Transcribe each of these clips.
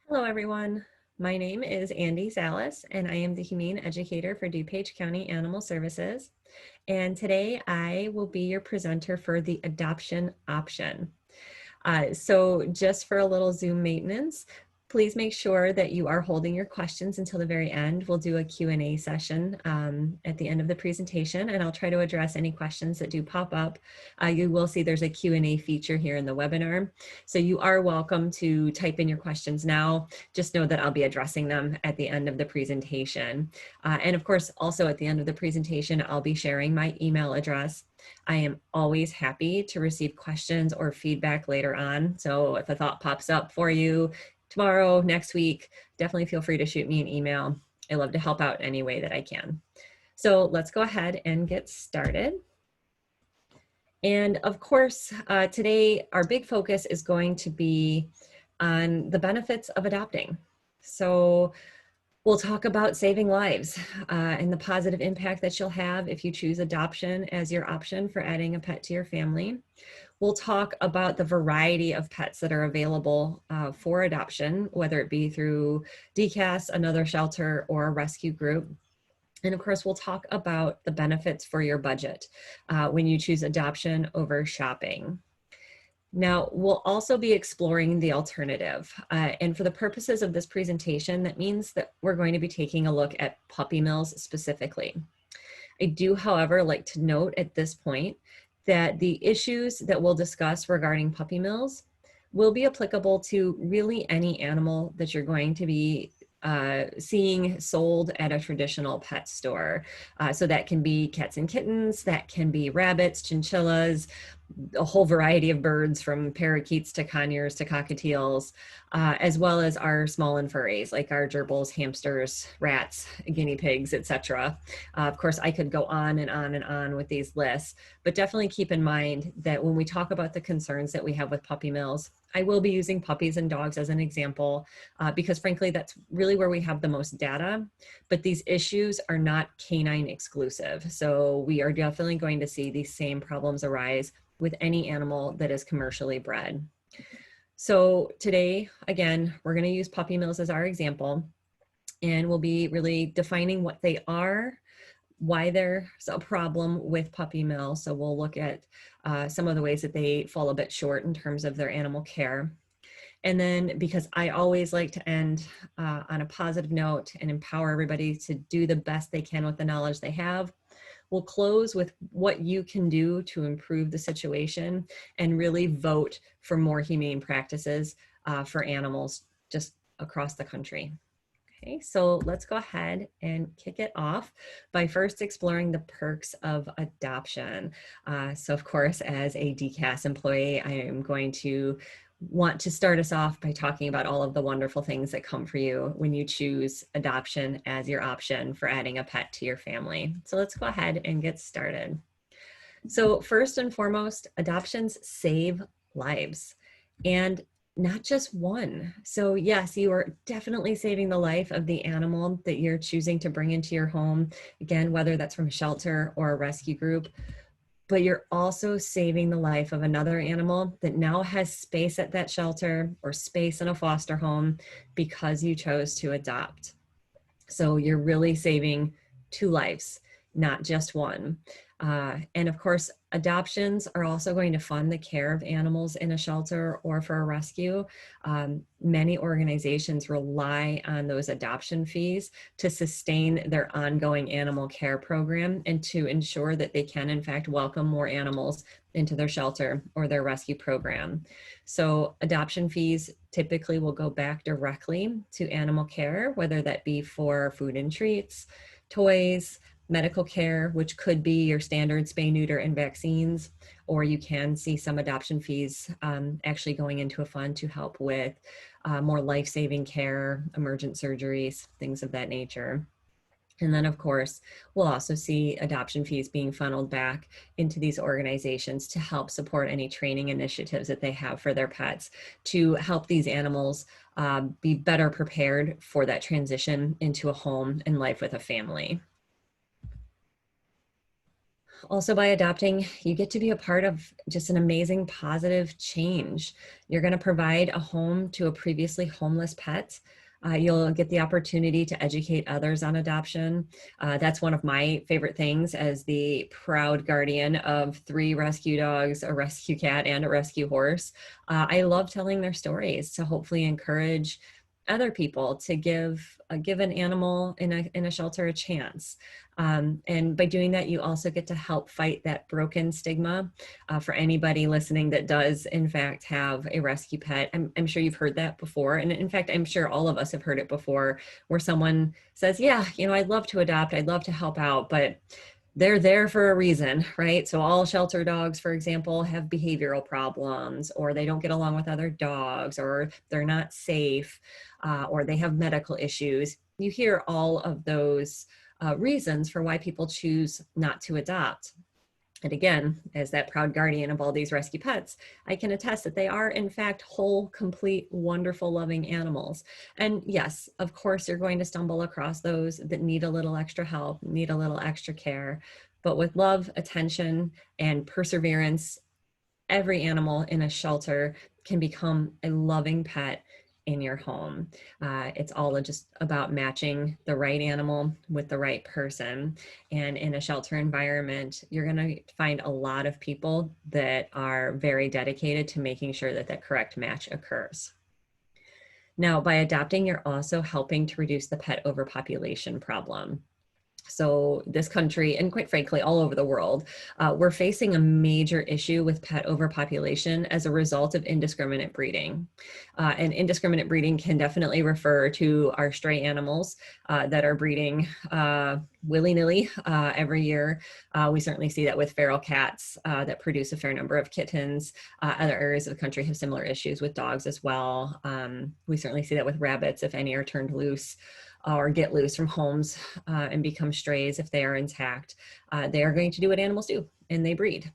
Hello, everyone. My name is Andy Salas, and I am the Humane Educator for DuPage County Animal Services. And today I will be your presenter for the adoption option. So just for a little Zoom maintenance, please make sure that you are holding your questions until the very end. We'll do a Q&A session at the end of the presentation, and I'll try to address any questions that do pop up. You will see there's a Q&A feature here in the webinar. So you are welcome to type in your questions now. Just know that I'll be addressing them at the end of the presentation. And of course, also at the end of the presentation, I'll be sharing my email address. I am always happy to receive questions or feedback later on. So if a thought pops up for you tomorrow, next week, definitely feel free to shoot me an email. I love to help out any way that I can. So let's go ahead and get started. And of course, today our big focus is going to be on the benefits of adopting. So we'll talk about saving lives and the positive impact that you'll have if you choose adoption as your option for adding a pet to your family. We'll talk about the variety of pets that are available for adoption, whether it be through DCAS, another shelter, or a rescue group. And of course, we'll talk about the benefits for your budget when you choose adoption over shopping. Now, we'll also be exploring the alternative. And for the purposes of this presentation, that means that we're going to be taking a look at puppy mills specifically. I do, however, like to note at this point that the issues that we'll discuss regarding puppy mills will be applicable to really any animal that you're going to be seeing sold at a traditional pet store. So that can be cats and kittens, that can be rabbits, chinchillas, a whole variety of birds from parakeets to conures to cockatiels, as well as our small and furries like our gerbils, hamsters, rats, guinea pigs, etc. Of course, I could go on and on and on with these lists, but definitely keep in mind that when we talk about the concerns that we have with puppy mills, I will be using puppies and dogs as an example because frankly, that's really where we have the most data, but these issues are not canine exclusive. So we are definitely going to see these same problems arise with any animal that is commercially bred. So today, again, we're going to use puppy mills as our example, and we'll be really defining what they are, why there's a problem with puppy mill. So we'll look at some of the ways that they fall a bit short in terms of their animal care. And then, because I always like to end on a positive note and empower everybody to do the best they can with the knowledge they have, we'll close with what you can do to improve the situation and really vote for more humane practices for animals just across the country. Okay, so let's go ahead and kick it off by first exploring the perks of adoption. So of course, as a DCAS employee, I am going to want to start us off by talking about all of the wonderful things that come for you when you choose adoption as your option for adding a pet to your family. So let's go ahead and get started. So first and foremost, adoptions save lives, and not just one. So yes, you are definitely saving the life of the animal that you're choosing to bring into your home. Again, whether that's from a shelter or a rescue group, but you're also saving the life of another animal that now has space at that shelter or space in a foster home because you chose to adopt. So you're really saving two lives, not just one. And of course, adoptions are also going to fund the care of animals in a shelter or for a rescue. Many organizations rely on those adoption fees to sustain their ongoing animal care program and to ensure that they can, in fact, welcome more animals into their shelter or their rescue program. So adoption fees typically will go back directly to animal care, whether that be for food and treats, toys, medical care, which could be your standard spay, neuter, and vaccines, or you can see some adoption fees actually going into a fund to help with more life-saving care, emergent surgeries, things of that nature. And then, of course, we'll also see adoption fees being funneled back into these organizations to help support any training initiatives that they have for their pets to help these animals be better prepared for that transition into a home and life with a family. Also, by adopting, you get to be a part of just an amazing positive change. You're going to provide a home to a previously homeless pet. You'll get the opportunity to educate others on adoption. That's one of my favorite things as the proud guardian of 3 rescue dogs, a rescue cat, and a rescue horse. I love telling their stories to hopefully encourage other people to give an animal in a shelter a chance. And by doing that, you also get to help fight that broken stigma for anybody listening that does, in fact, have a rescue pet. I'm sure you've heard that before. And in fact, I'm sure all of us have heard it before where someone says, yeah, I'd love to adopt, I'd love to help out, but they're there for a reason, right? So all shelter dogs, for example, have behavioral problems, or they don't get along with other dogs, or they're not safe, or they have medical issues. You hear all of those reasons for why people choose not to adopt. And again, as that proud guardian of all these rescue pets, I can attest that they are in fact whole, complete, wonderful, loving animals. And yes, of course, you're going to stumble across those that need a little extra help, need a little extra care. But with love, attention, and perseverance, every animal in a shelter can become a loving pet in your home. It's all just about matching the right animal with the right person. And in a shelter environment, you're going to find a lot of people that are very dedicated to making sure that that correct match occurs. Now, by adopting, you're also helping to reduce the pet overpopulation problem. So this country, and quite frankly, all over the world, we're facing a major issue with pet overpopulation as a result of indiscriminate breeding. And indiscriminate breeding can definitely refer to our stray animals that are breeding willy-nilly every year. We certainly see that with feral cats that produce a fair number of kittens. Other areas of the country have similar issues with dogs as well. We certainly see that with rabbits if any are turned loose or get loose from homes and become strays if they are intact. They are going to do what animals do, and they breed.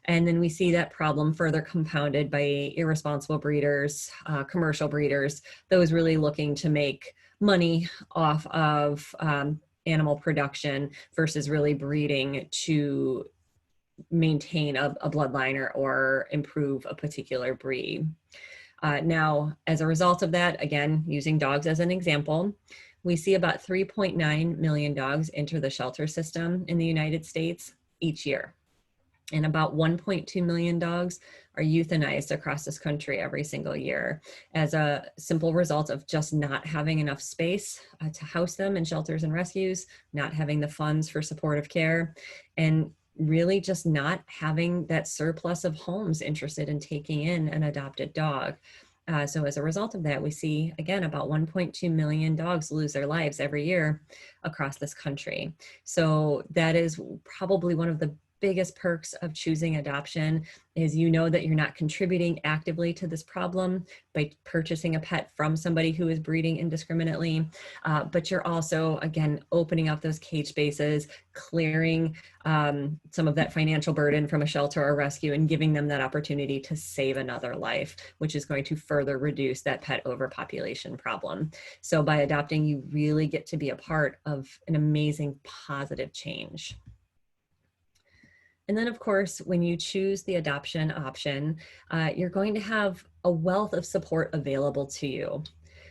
And then we see that problem further compounded by irresponsible breeders, commercial breeders, those really looking to make money off of animal production versus really breeding to maintain a bloodline or improve a particular breed. Now, as a result of that, again, using dogs as an example, we see about 3.9 million dogs enter the shelter system in the United States each year. And about 1.2 million dogs are euthanized across this country every single year as a simple result of just not having enough space to house them in shelters and rescues, not having the funds for supportive care, and really just not having that surplus of homes interested in taking in an adopted dog. So as a result of that, we see, again, about 1.2 million dogs lose their lives every year across this country. So that is probably one of the biggest perks of choosing adoption is that you're not contributing actively to this problem by purchasing a pet from somebody who is breeding indiscriminately, but you're also, again, opening up those cage spaces, clearing some of that financial burden from a shelter or rescue and giving them that opportunity to save another life, which is going to further reduce that pet overpopulation problem. So by adopting, you really get to be a part of an amazing positive change. And then, of course, when you choose the adoption option, you're going to have a wealth of support available to you.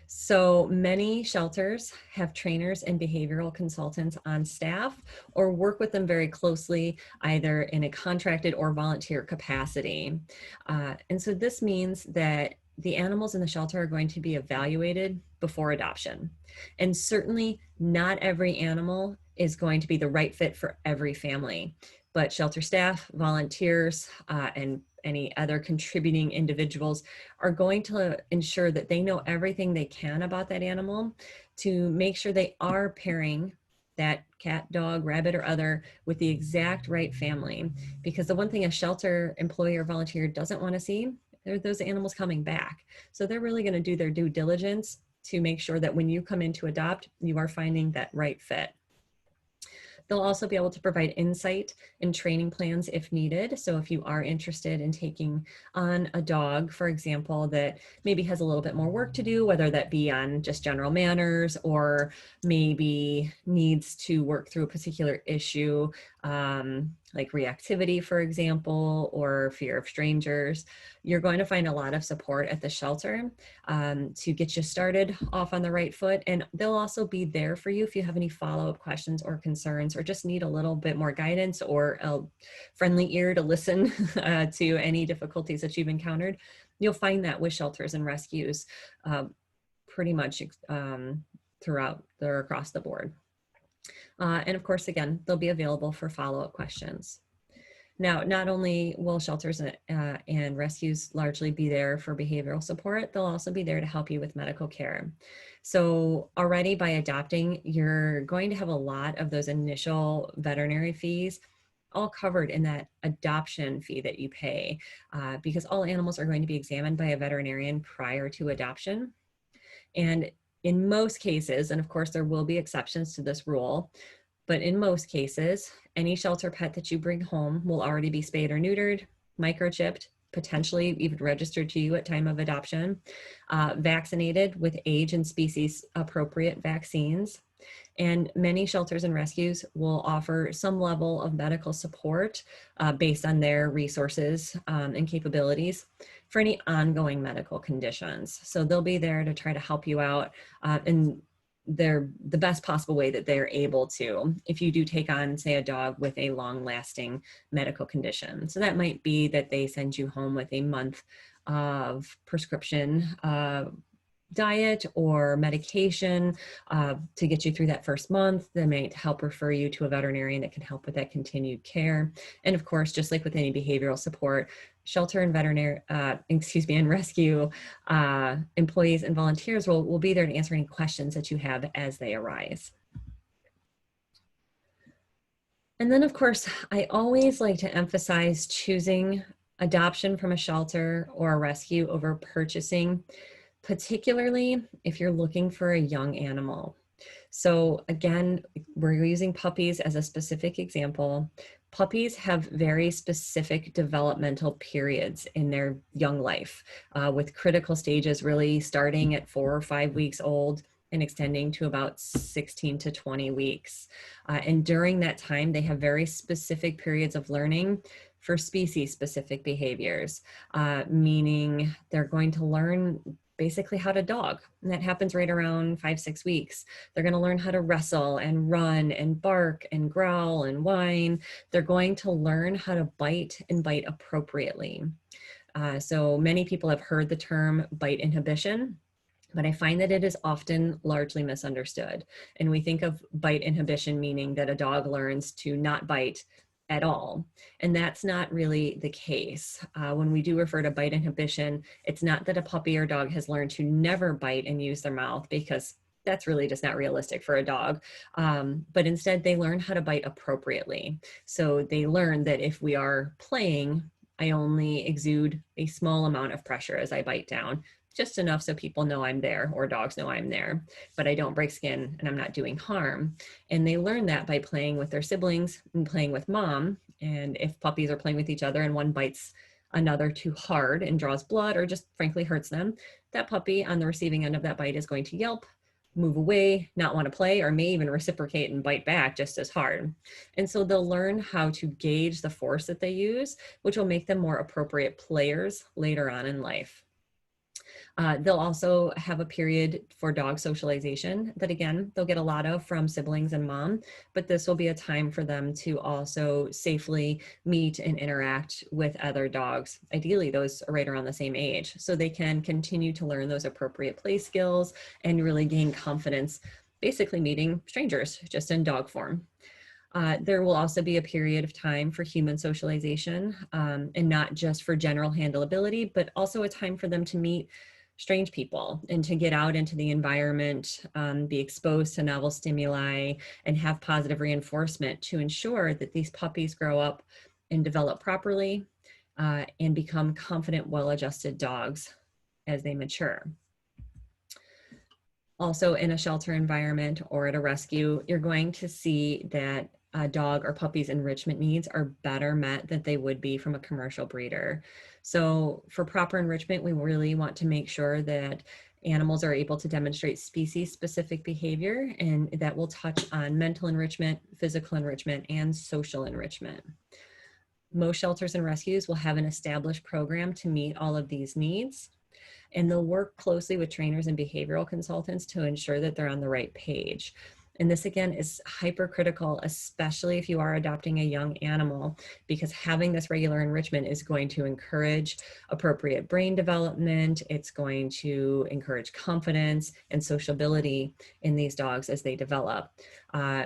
So many shelters have trainers and behavioral consultants on staff or work with them very closely, either in a contracted or volunteer capacity. And so this means that the animals in the shelter are going to be evaluated before adoption. And certainly not every animal is going to be the right fit for every family. But shelter staff, volunteers, and any other contributing individuals are going to ensure that they know everything they can about that animal to make sure they are pairing that cat, dog, rabbit, or other with the exact right family. Because the one thing a shelter employee or volunteer doesn't want to see are those animals coming back. So they're really going to do their due diligence to make sure that when you come in to adopt, you are finding that right fit. They'll also be able to provide insight and training plans if needed. So if you are interested in taking on a dog, for example, that maybe has a little bit more work to do, whether that be on just general manners or maybe needs to work through a particular issue like reactivity, for example, or fear of strangers, you're going to find a lot of support at the shelter to get you started off on the right foot. And they'll also be there for you if you have any follow-up questions or concerns, or just need a little bit more guidance or a friendly ear to listen to any difficulties that you've encountered. You'll find that with shelters and rescues pretty much throughout or across the board. And of course, again, they'll be available for follow-up questions. Now, not only will shelters and rescues largely be there for behavioral support, they'll also be there to help you with medical care. So already by adopting, you're going to have a lot of those initial veterinary fees all covered in that adoption fee that you pay, because all animals are going to be examined by a veterinarian prior to adoption. And in most cases, and of course there will be exceptions to this rule, but in most cases, any shelter pet that you bring home will already be spayed or neutered, microchipped, potentially even registered to you at time of adoption, vaccinated with age and species appropriate vaccines. And many shelters and rescues will offer some level of medical support based on their resources and capabilities for any ongoing medical conditions. So they'll be there to try to help you out in the best possible way that they're able to, if you do take on, say, a dog with a long-lasting medical condition. So that might be that they send you home with a month of prescription diet or medication to get you through that first month. They might help refer you to a veterinarian that can help with that continued care. And of course, just like with any behavioral support, shelter and veterinary, and rescue employees and volunteers will be there to answer any questions that you have as they arise. And then of course, I always like to emphasize choosing adoption from a shelter or a rescue over purchasing, particularly if you're looking for a young animal. So again, we're using puppies as a specific example. Puppies have very specific developmental periods in their young life, with critical stages really starting at 4 or 5 weeks old and extending to about 16 to 20 weeks. And during that time, they have very specific periods of learning for species-specific behaviors, meaning they're going to learn basically how to dog. And that happens right around 5-6 weeks. They're going to learn how to wrestle and run and bark and growl and whine. They're going to learn how to bite and bite appropriately. So many people have heard the term bite inhibition, but I find that it is often largely misunderstood. And we think of bite inhibition meaning that a dog learns to not bite at all. And that's not really the case. When we do refer to bite inhibition, it's not that a puppy or dog has learned to never bite and use their mouth, because that's really just not realistic for a dog. But instead they learn how to bite appropriately. So they learn that if we are playing, I only exude a small amount of pressure as I bite down, just enough so people know I'm there or dogs know I'm there, but I don't break skin and I'm not doing harm. And they learn that by playing with their siblings and playing with mom. And if puppies are playing with each other and one bites another too hard and draws blood or just frankly hurts them, that puppy on the receiving end of that bite is going to yelp, move away, not want to play, or may even reciprocate and bite back just as hard. And so they'll learn how to gauge the force that they use, which will make them more appropriate players later on in life. They'll also have a period for dog socialization that, again, they'll get a lot of from siblings and mom, but this will be a time for them to also safely meet and interact with other dogs. Ideally, those are right around the same age, so they can continue to learn those appropriate play skills and really gain confidence, basically meeting strangers just in dog form. There will also be a period of time for human socialization, and not just for general handleability, but also a time for them to meet strange people and to get out into the environment, be exposed to novel stimuli, and have positive reinforcement to ensure that these puppies grow up and develop properly and become confident, well-adjusted dogs as they mature. Also, in a shelter environment or at a rescue, you're going to see that a dog or puppy's enrichment needs are better met than they would be from a commercial breeder. So for proper enrichment, we really want to make sure that Animals are able to demonstrate species-specific behavior, and that will touch on mental enrichment, physical enrichment, and social enrichment. Most shelters and rescues will have an established program to meet all of these needs, and they'll work closely with trainers and behavioral consultants to ensure that they're on the right page. And this again is hypercritical, especially if you are adopting a young animal, because having this regular enrichment is going to encourage appropriate brain development. It's going to encourage confidence and sociability in these dogs as they develop,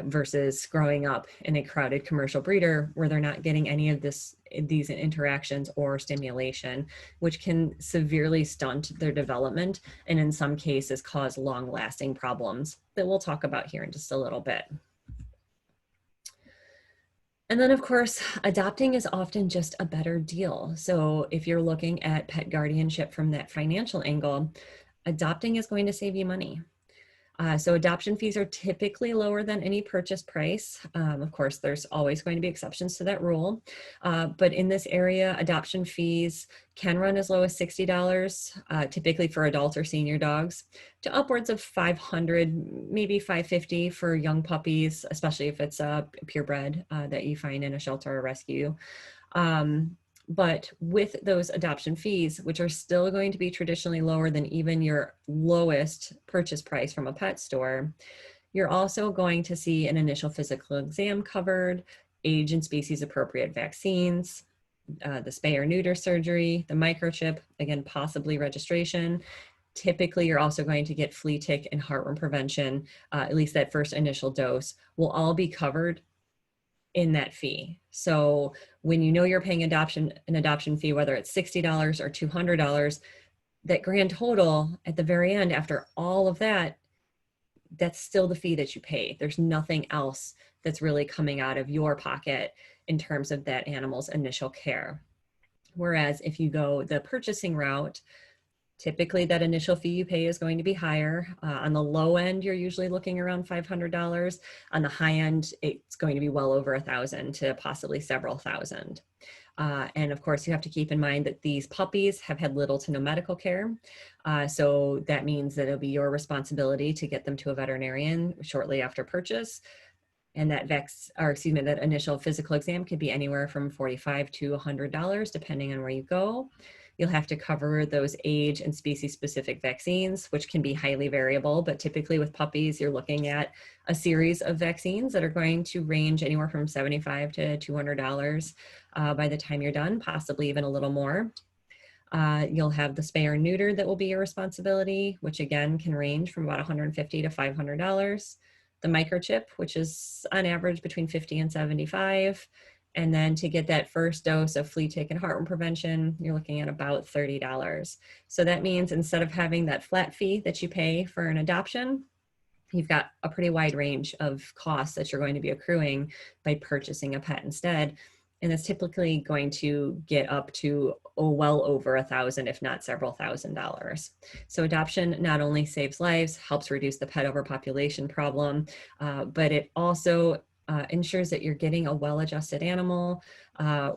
versus growing up in a crowded commercial breeder where they're not getting any of these interactions or stimulation, which can severely stunt their development and in some cases cause long-lasting problems that we'll talk about here in just a little bit. And then of course, adopting is often just a better deal. So if you're looking at pet guardianship from that financial angle, adopting is going to save you money. So adoption fees are typically lower than any purchase price. Of course, there's always going to be exceptions to that rule. But in this area, adoption fees can run as low as $60, typically for adult or senior dogs, to upwards of $500, maybe $550 for young puppies, especially if it's a purebred that you find in a shelter or rescue. But with those adoption fees, which are still going to be traditionally lower than even your lowest purchase price from a pet store, you're also going to see an initial physical exam covered, age and species appropriate vaccines, the spay or neuter surgery, the microchip, again, possibly registration. Typically, you're also going to get flea, tick, and heartworm prevention, at least that first initial dose, will all be covered in that fee. So when you know you're paying an adoption fee, whether it's $60 or $200, that grand total at the very end, after all of that, that's still the fee that you pay. There's nothing else that's really coming out of your pocket in terms of that animal's initial care. Whereas if you go the purchasing route, typically that initial fee you pay is going to be higher. On the low end, you're usually looking around $500. On the high end, it's going to be well over $1,000 to possibly several thousand. And of course, you have to keep in mind that these puppies have had little to no medical care. So that means that it'll be your responsibility to get them to a veterinarian shortly after purchase. And that that initial physical exam could be anywhere from $45 to $100, depending on where you go. You'll have to cover those age and species specific vaccines, which can be highly variable, but typically with puppies, you're looking at a series of vaccines that are going to range anywhere from $75 to $200 by the time you're done, possibly even a little more. You'll have the spay or neuter that will be your responsibility, which again can range from about $150 to $500. The microchip, which is on average between $50 and $75. And then to get that first dose of flea, tick, and heartworm prevention, you're looking at about $30. So that means instead of having that flat fee that you pay for an adoption, you've got a pretty wide range of costs that you're going to be accruing by purchasing a pet instead. And it's typically going to get up to well over $1,000, if not several $1,000s. So adoption not only saves lives, helps reduce the pet overpopulation problem, but it also ensures that you're getting a well-adjusted animal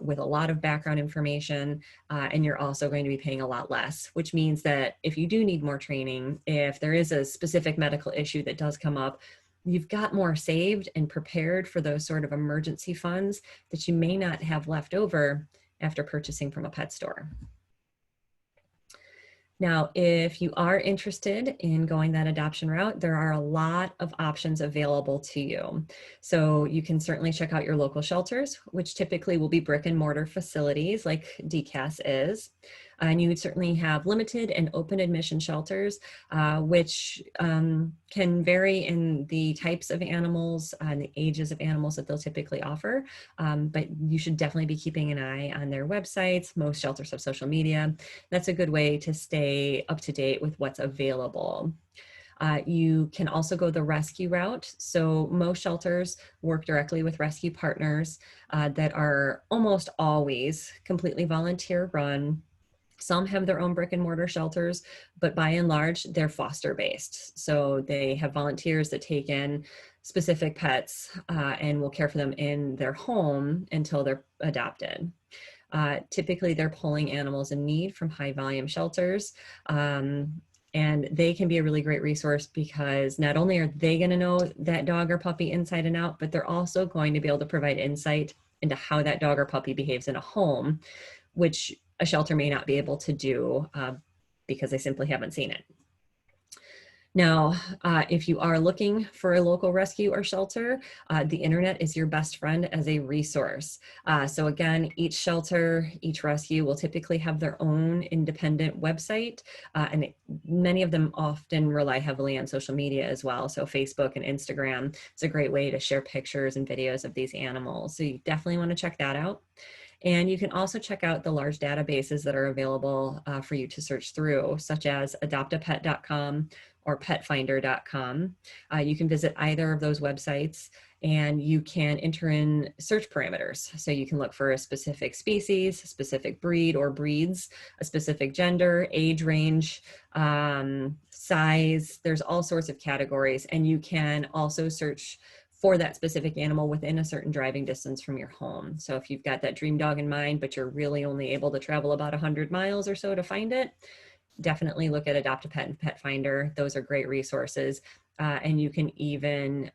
with a lot of background information, and you're also going to be paying a lot less, which means that if you do need more training, if there is a specific medical issue that does come up, you've got more saved and prepared for those sort of emergency funds that you may not have left over after purchasing from a pet store. Now, if you are interested in going that adoption route, there are a lot of options available to you. So you can certainly check out your local shelters, which typically will be brick and mortar facilities like DCAS is. And you would certainly have limited and open admission shelters, which can vary in the types of animals and the ages of animals that they'll typically offer. But you should definitely be keeping an eye on their websites. Most shelters have social media. That's a good way to stay up to date with what's available. You can also go the rescue route. So most shelters work directly with rescue partners that are almost always completely volunteer run. Some have their own brick and mortar shelters, but by and large, they're foster based. So they have volunteers that take in specific pets and will care for them in their home until they're adopted. Typically, they're pulling animals in need from high volume shelters. And they can be a really great resource because not only are they going to know that dog or puppy inside and out, but they're also going to be able to provide insight into how that dog or puppy behaves in a home, which a shelter may not be able to do because they simply haven't seen it. Now, if you are looking for a local rescue or shelter, the internet is your best friend as a resource. So again, each shelter, each rescue will typically have their own independent website, and many of them often rely heavily on social media as well. So Facebook and Instagram is a great way to share pictures and videos of these animals. So you definitely want to check that out. And you can also check out the large databases that are available for you to search through, such as adoptapet.com or petfinder.com. You can visit either of those websites and you can enter in search parameters. So you can look for a specific species, a specific breed or breeds, a specific gender, age range, size. There's all sorts of categories, and you can also search for that specific animal within a certain driving distance from your home. So if you've got that dream dog in mind, but you're really only able to travel about 100 miles or so to find it, definitely look at Adopt a Pet and Pet Finder. Those are great resources. And you can even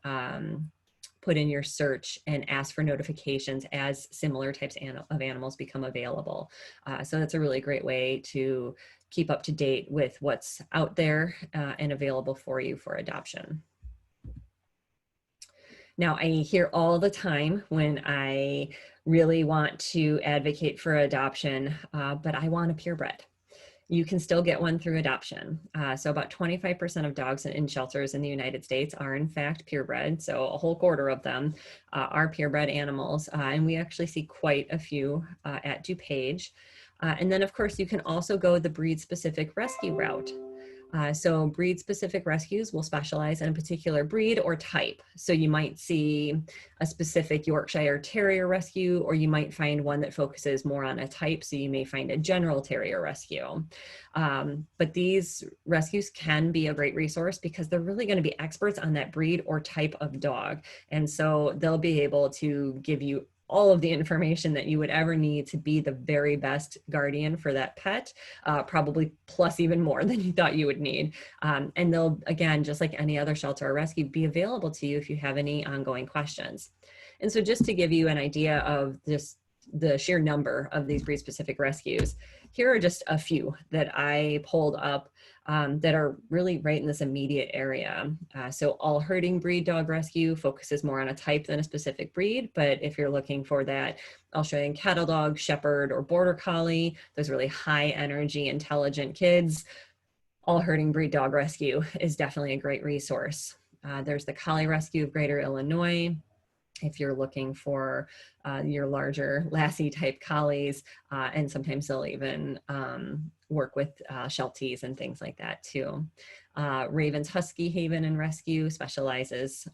put in your search and ask for notifications as similar types of animals become available. So that's a really great way to keep up to date with what's out there and available for you for adoption. Now, I hear all the time when I really want to advocate for adoption, but I want a purebred. You can still get one through adoption. So about 25% of dogs in shelters in the United States are in fact purebred. So a whole quarter of them are purebred animals. And we actually see quite a few at DuPage. And then of course you can also go the breed specific rescue route. So breed-specific rescues will specialize in a particular breed or type. So you might see a specific Yorkshire Terrier rescue, or you might find one that focuses more on a type. So you may find a General Terrier rescue. But these rescues can be a great resource because they're really going to be experts on that breed or type of dog. And so they'll be able to give you all of the information that you would ever need to be the very best guardian for that pet, probably plus even more than you thought you would need. And they'll, again, just like any other shelter or rescue, be available to you if you have any ongoing questions. And so just to give you an idea of just the sheer number of these breed-specific rescues, here are just a few that I pulled up that are really right in this immediate area. So All Herding Breed Dog Rescue focuses more on a type than a specific breed, but if you're looking for that Australian Cattle Dog, Shepherd, or Border Collie, those really high energy, intelligent kids, All Herding Breed Dog Rescue is definitely a great resource. There's the Collie Rescue of Greater Illinois. If you're looking for your larger Lassie type collies, and sometimes they'll even work with Shelties and things like that too. Raven's Husky Haven and Rescue specializes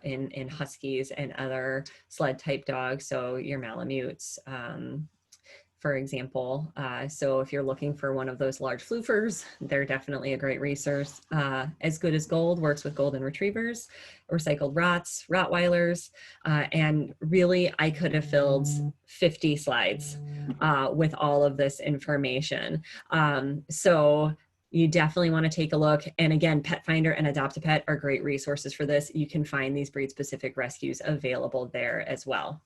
in Huskies and other sled type dogs, so your Malamutes, for example. So if you're looking for one of those large floofers, they're definitely a great resource. As Good as Gold works with golden retrievers, recycled Rots, Rottweilers, and really I could have filled 50 slides with all of this information. So you definitely want to take a look. And again, Pet Finder and Adopt a Pet are great resources for this. You can find these breed-specific rescues available there as well.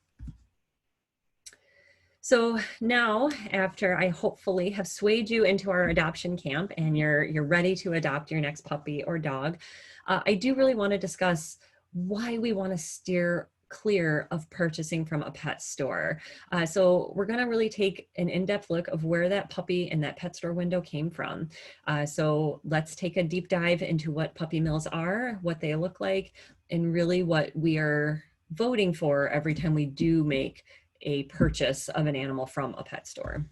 So now, after I hopefully have swayed you into our adoption camp and you're ready to adopt your next puppy or dog, I do really want to discuss why we want to steer clear of purchasing from a pet store. So we're going to really take an in-depth look of where that puppy and that pet store window came from. So let's take a deep dive into what puppy mills are, what they look like, and really what we are voting for every time we do make a purchase of an animal from a pet store.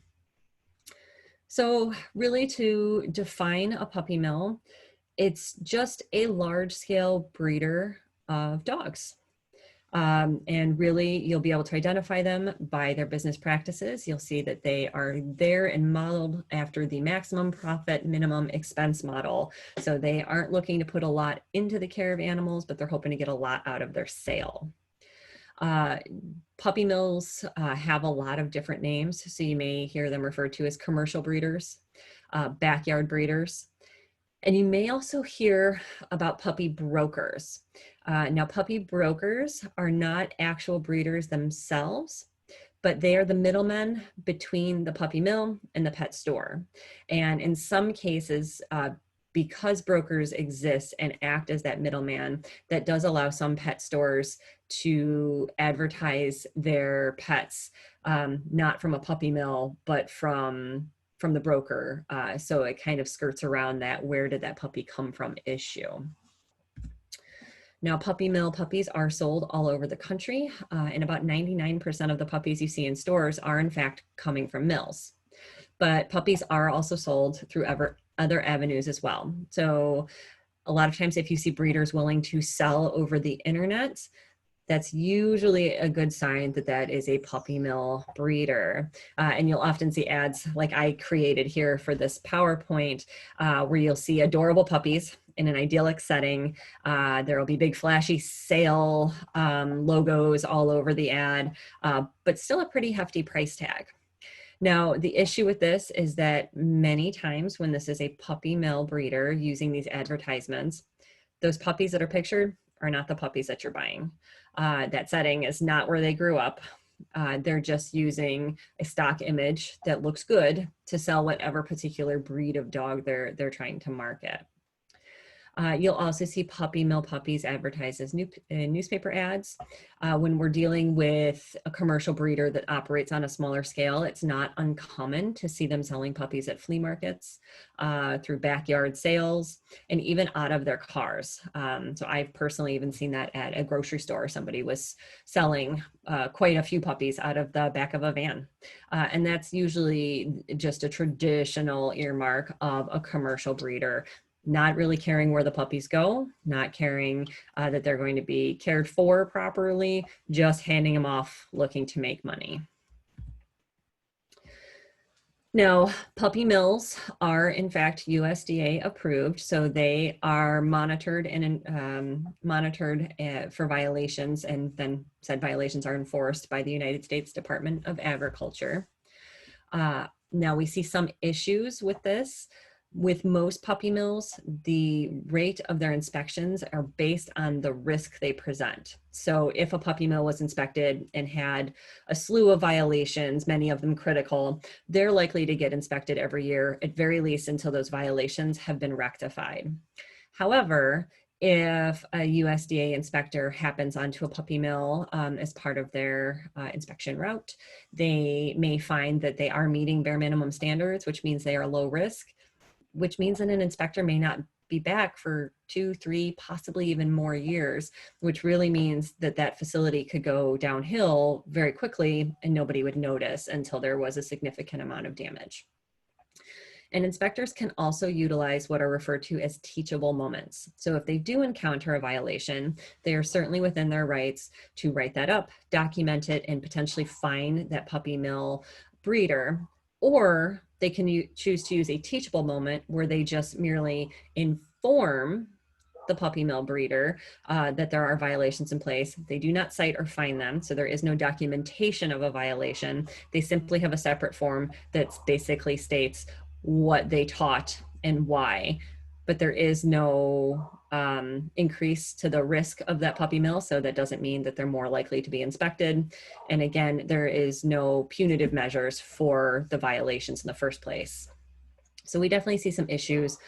So really, to define a puppy mill, it's just a large scale breeder of dogs. And really, you'll be able to identify them by their business practices. You'll see that they are there and modeled after the maximum profit, minimum expense model. So they aren't looking to put a lot into the care of animals, but they're hoping to get a lot out of their sale. Puppy mills have a lot of different names, so you may hear them referred to as commercial breeders, backyard breeders. And you may also hear about puppy brokers. Now, puppy brokers are not actual breeders themselves, but they are the middlemen between the puppy mill and the pet store. And in some cases, because brokers exist and act as that middleman, that does allow some pet stores to advertise their pets, not from a puppy mill, but from the broker. So it kind of skirts around that where did that puppy come from issue. Now, puppy mill puppies are sold all over the country, and about 99% of the puppies you see in stores are in fact coming from mills. But puppies are also sold through other avenues as well. So a lot of times if you see breeders willing to sell over the internet, that's usually a good sign that that is a puppy mill breeder. And you'll often see ads like I created here for this PowerPoint, where you'll see adorable puppies in an idyllic setting. There will be big flashy sale logos all over the ad, but still a pretty hefty price tag. Now, the issue with this is that many times when this is a puppy mill breeder using these advertisements, those puppies that are pictured are not the puppies that you're buying. That setting is not where they grew up. They're just using a stock image that looks good to sell whatever particular breed of dog they're trying to market. You'll also see puppy mill puppies advertised as newspaper ads. When we're dealing with a commercial breeder that operates on a smaller scale, it's not uncommon to see them selling puppies at flea markets, through backyard sales, and even out of their cars. So I've personally even seen that at a grocery store. Somebody was selling quite a few puppies out of the back of a van. And that's usually just a traditional earmark of a commercial breeder, not really caring where the puppies go, not caring that they're going to be cared for properly, just handing them off looking to make money. Now, puppy mills are in fact USDA approved, so they are monitored and monitored for violations, and then said violations are enforced by the United States Department of Agriculture. Now we see some issues with this. With most puppy mills, the rate of their inspections are based on the risk they present. So if a puppy mill was inspected and had a slew of violations, many of them critical, they're likely to get inspected every year, at very least until those violations have been rectified. However, if a USDA inspector happens onto a puppy mill as part of their inspection route, they may find that they are meeting bare minimum standards, which means they are low risk, which means that an inspector may not be back for 2, 3, possibly even more years, which really means that that facility could go downhill very quickly and nobody would notice until there was a significant amount of damage. And inspectors can also utilize what are referred to as teachable moments. So if they do encounter a violation, they are certainly within their rights to write that up, document it, and potentially fine that puppy mill breeder. Or they can choose to use a teachable moment where they just merely inform the puppy mill breeder that there are violations in place. They do not cite or fine them, so there is no documentation of a violation. They simply have a separate form that basically states what they taught and why, but there is no increase to the risk of that puppy mill, so that doesn't mean that they're more likely to be inspected. And again, there is no punitive measures for the violations in the first place. So we definitely see some issues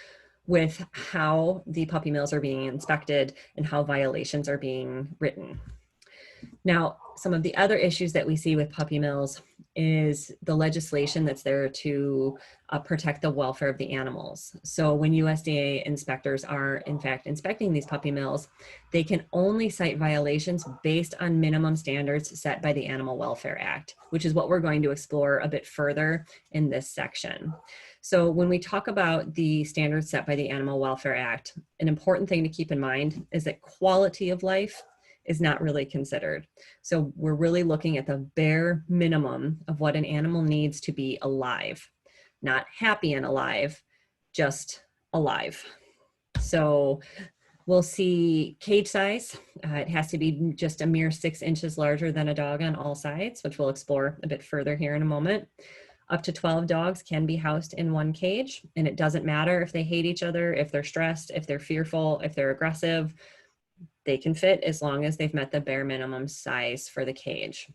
with how the puppy mills are being inspected and how violations are being written. Now, some of the other issues that we see with puppy mills is the legislation that's there to protect the welfare of the animals. So when USDA inspectors are in fact inspecting these puppy mills, they can only cite violations based on minimum standards set by the Animal Welfare Act, which is what we're going to explore a bit further in this section. So when we talk about the standards set by the Animal Welfare Act, an important thing to keep in mind is that quality of life is not really considered. So we're really looking at the bare minimum of what an animal needs to be alive, not happy and alive, just alive. So we'll see cage size. It has to be just a mere 6 inches larger than a dog on all sides, which we'll explore a bit further here in a moment. Up to 12 dogs can be housed in one cage, and it doesn't matter if they hate each other, if they're stressed, if they're fearful, if they're aggressive, they can fit as long as they've met the bare minimum size for the cage.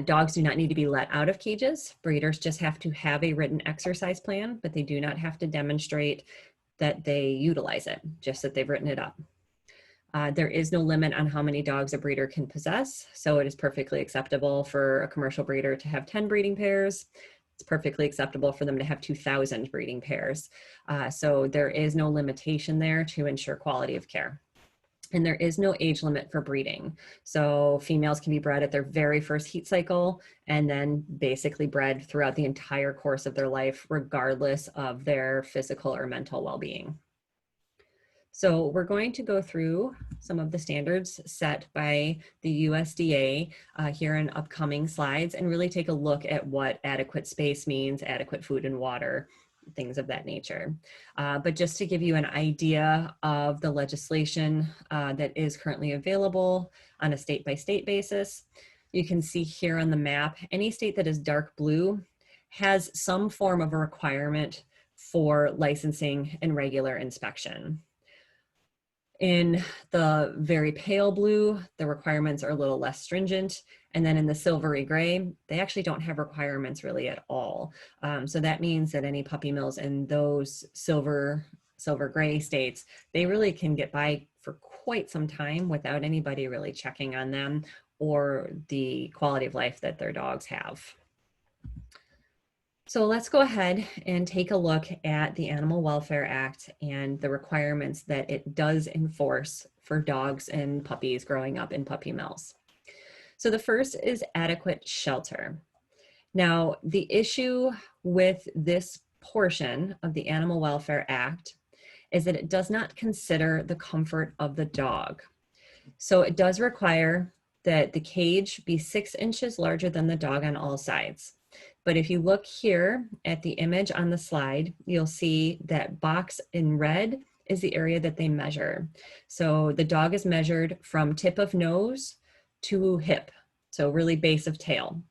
Dogs do not need to be let out of cages. Breeders just have to have a written exercise plan, but they do not have to demonstrate that they utilize it, just that they've written it up. There is no limit on how many dogs a breeder can possess, so it is perfectly acceptable for a commercial breeder to have 10 breeding pairs. It's perfectly acceptable for them to have 2,000 breeding pairs. So there is no limitation there to ensure quality of care. And there is no age limit for breeding. So females can be bred at their very first heat cycle and then basically bred throughout the entire course of their life, regardless of their physical or mental well-being. So we're going to go through some of the standards set by the USDA here in upcoming slides and really take a look at what adequate space means, adequate food and water, things of that nature. But just to give you an idea of the legislation that is currently available on a state-by-state basis, you can see here on the map, any state that is dark blue has some form of a requirement for licensing and regular inspection. In the very pale blue, the requirements are a little less stringent. And then in the silvery gray, they actually don't have requirements really at all. So that means that any puppy mills in those silver gray states, they really can get by for quite some time without anybody really checking on them or the quality of life that their dogs have. So let's go ahead and take a look at the Animal Welfare Act and the requirements that it does enforce for dogs and puppies growing up in puppy mills. So the first is adequate shelter. Now, the issue with this portion of the Animal Welfare Act is that it does not consider the comfort of the dog. So it does require that the cage be 6 inches larger than the dog on all sides. But if you look here at the image on the slide, you'll see that box in red is the area that they measure. So the dog is measured from tip of nose to hip, so really base of tail.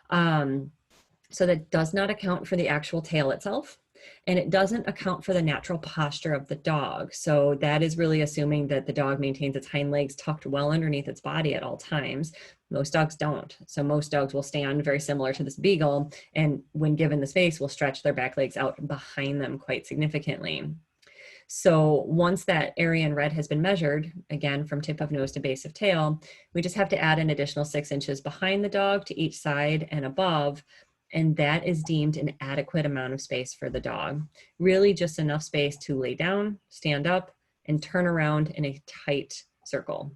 So that does not account for the actual tail itself, and it doesn't account for the natural posture of the dog. So that is really assuming that the dog maintains its hind legs tucked well underneath its body at all times. Most dogs don't. So most dogs will stand very similar to this beagle, and when given the space, will stretch their back legs out behind them quite significantly. So once that area in red has been measured, again, from tip of nose to base of tail, we just have to add an additional 6 inches behind the dog to each side and above, and that is deemed an adequate amount of space for the dog. Really just enough space to lay down, stand up, and turn around in a tight circle.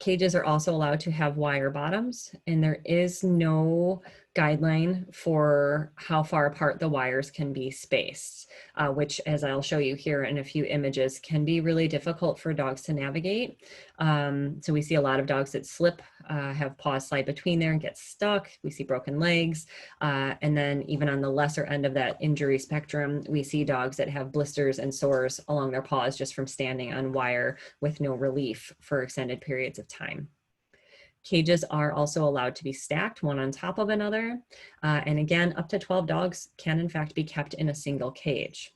Cages are also allowed to have wire bottoms, and there is no guideline for how far apart the wires can be spaced, which, as I'll show you here in a few images, can be really difficult for dogs to navigate. So we see a lot of dogs that slip, have paws slide between there and get stuck. We see broken legs. And then even on the lesser end of that injury spectrum, we see dogs that have blisters and sores along their paws just from standing on wire with no relief for extended periods of time. Cages are also allowed to be stacked one on top of another. And again, up to 12 dogs can in fact be kept in a single cage.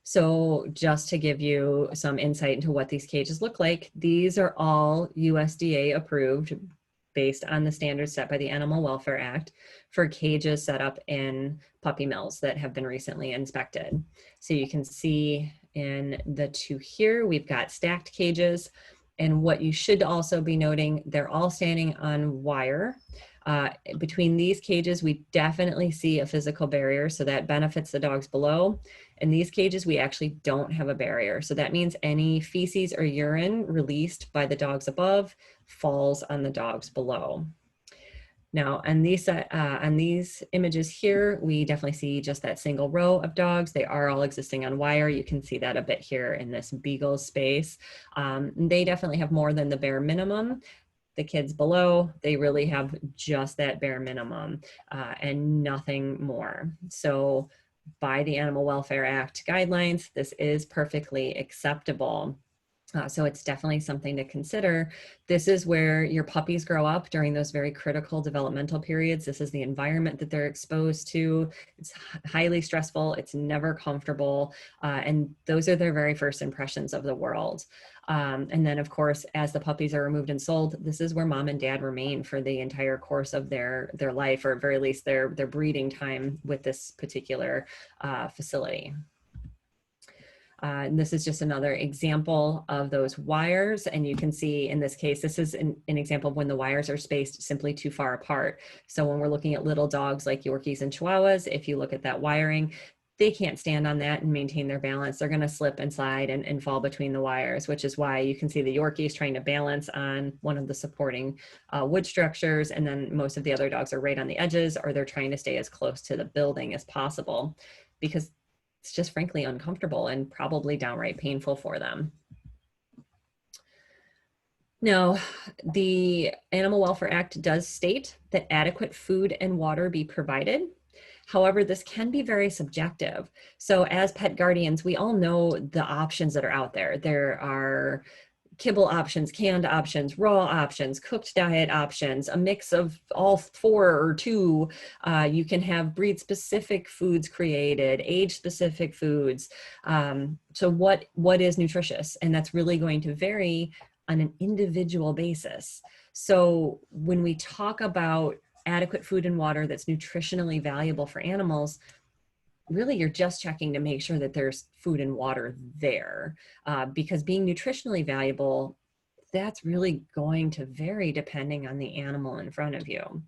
So just to give you some insight into what these cages look like, these are all USDA approved based on the standards set by the Animal Welfare Act for cages set up in puppy mills that have been recently inspected. So you can see in the two here, we've got stacked cages. And what you should also be noting, they're all standing on wire. Between these cages, we definitely see a physical barrier, so that benefits the dogs below. In these cages, we actually don't have a barrier. So that means any feces or urine released by the dogs above falls on the dogs below. Now, on these images here, we definitely see just that single row of dogs. They are all existing on wire. You can see that a bit here in this beagle space. They definitely have more than the bare minimum. The kids below, they really have just that bare minimum and nothing more. So by the Animal Welfare Act guidelines, this is perfectly acceptable. So it's definitely something to consider. This is where your puppies grow up during those very critical developmental periods. This is the environment that they're exposed to. It's highly stressful. It's never comfortable. And those are their very first impressions of the world. And then, of course, as the puppies are removed and sold, this is where mom and dad remain for the entire course of their life, or at very least their breeding time with this particular facility. And this is just another example of those wires. And you can see in this case, this is an example of when the wires are spaced simply too far apart. So when we're looking at little dogs like Yorkies and Chihuahuas, if you look at that wiring, they can't stand on that and maintain their balance. They're going to slip and slide and fall between the wires, which is why you can see the Yorkies trying to balance on one of the supporting wood structures. And then most of the other dogs are right on the edges, or they're trying to stay as close to the building as possible, because it's just frankly uncomfortable and probably downright painful for them. Now, the Animal Welfare Act does state that adequate food and water be provided. However, this can be very subjective. So as pet guardians, we all know the options that are out there. There are kibble options, canned options, raw options, cooked diet options, a mix of all 4 or 2. You can have breed-specific foods created, age-specific foods. So what is nutritious? And that's really going to vary on an individual basis. So when we talk about adequate food and water that's nutritionally valuable for animals, really you're just checking to make sure that there's food and water there, because being nutritionally valuable, that's really going to vary depending on the animal in front of you.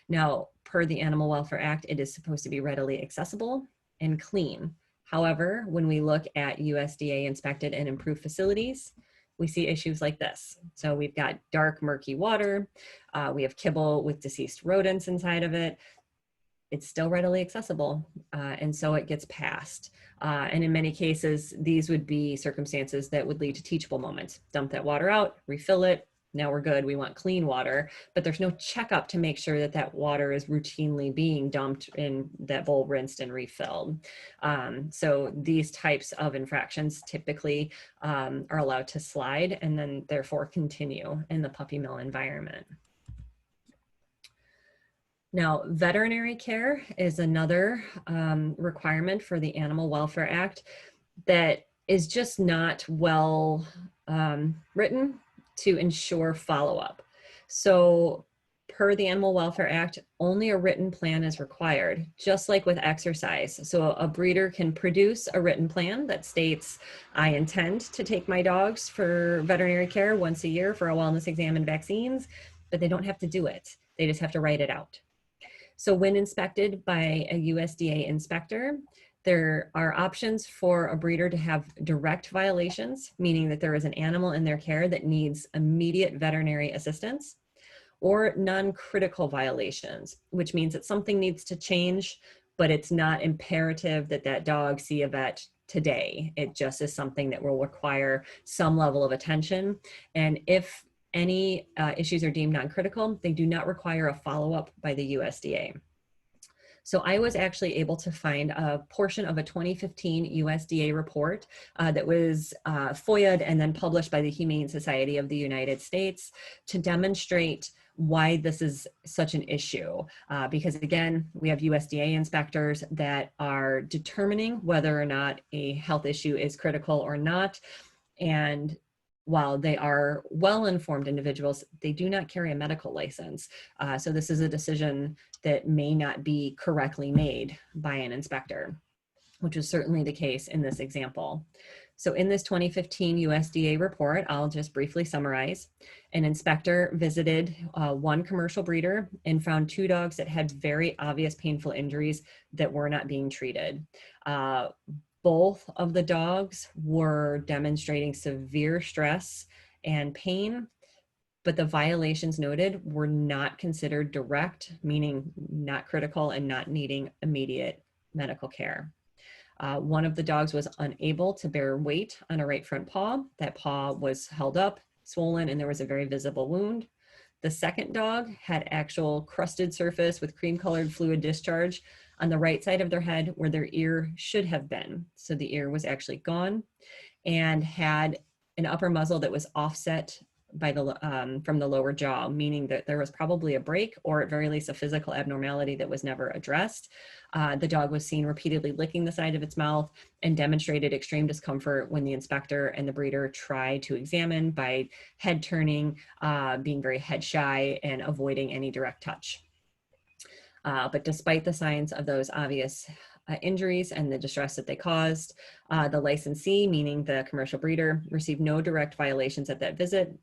Now, per the Animal Welfare Act, it is supposed to be readily accessible and clean. However, when we look at USDA inspected and improved facilities, we see issues like this. So we've got dark, murky water. We have kibble with deceased rodents inside of it. It's still readily accessible, and so it gets passed. And in many cases, these would be circumstances that would lead to teachable moments. Dump that water out, refill it, now we're good, we want clean water, but there's no checkup to make sure that that water is routinely being dumped in that bowl, rinsed and refilled. So these types of infractions typically are allowed to slide and then therefore continue in the puppy mill environment. Now, veterinary care is another requirement for the Animal Welfare Act that is just not well written to ensure follow-up. So per the Animal Welfare Act, only a written plan is required, just like with exercise. So a breeder can produce a written plan that states, I intend to take my dogs for veterinary care once a year for a wellness exam and vaccines, but they don't have to do it. They just have to write it out. So when inspected by a USDA inspector, there are options for a breeder to have direct violations, meaning that there is an animal in their care that needs immediate veterinary assistance, or non-critical violations, which means that something needs to change, but it's not imperative that that dog see a vet today. It just is something that will require some level of attention. And if any issues are deemed non-critical, they do not require a follow-up by the USDA. So I was actually able to find a portion of a 2015 USDA report that was FOIA'd and then published by the Humane Society of the United States to demonstrate why this is such an issue. Because again, we have USDA inspectors that are determining whether or not a health issue is critical or not. And while they are well-informed individuals, they do not carry a medical license. So this is a decision that may not be correctly made by an inspector, which is certainly the case in this example. So in this 2015 USDA report, I'll just briefly summarize. An inspector visited one commercial breeder and found 2 dogs that had very obvious painful injuries that were not being treated. Both of the dogs were demonstrating severe stress and pain, but the violations noted were not considered direct, meaning not critical and not needing immediate medical care. One of the dogs was unable to bear weight on a right front paw. That paw was held up, swollen, and there was a very visible wound. The second dog had actual crusted surface with cream-colored fluid discharge on the right side of their head where their ear should have been. So the ear was actually gone, and had an upper muzzle that was offset by from the lower jaw, meaning that there was probably a break or at very least a physical abnormality that was never addressed. The dog was seen repeatedly licking the side of its mouth and demonstrated extreme discomfort when the inspector and the breeder tried to examine by head turning, being very head shy, and avoiding any direct touch. But despite the signs of those obvious injuries and the distress that they caused, the licensee, meaning the commercial breeder, received no direct violations at that visit.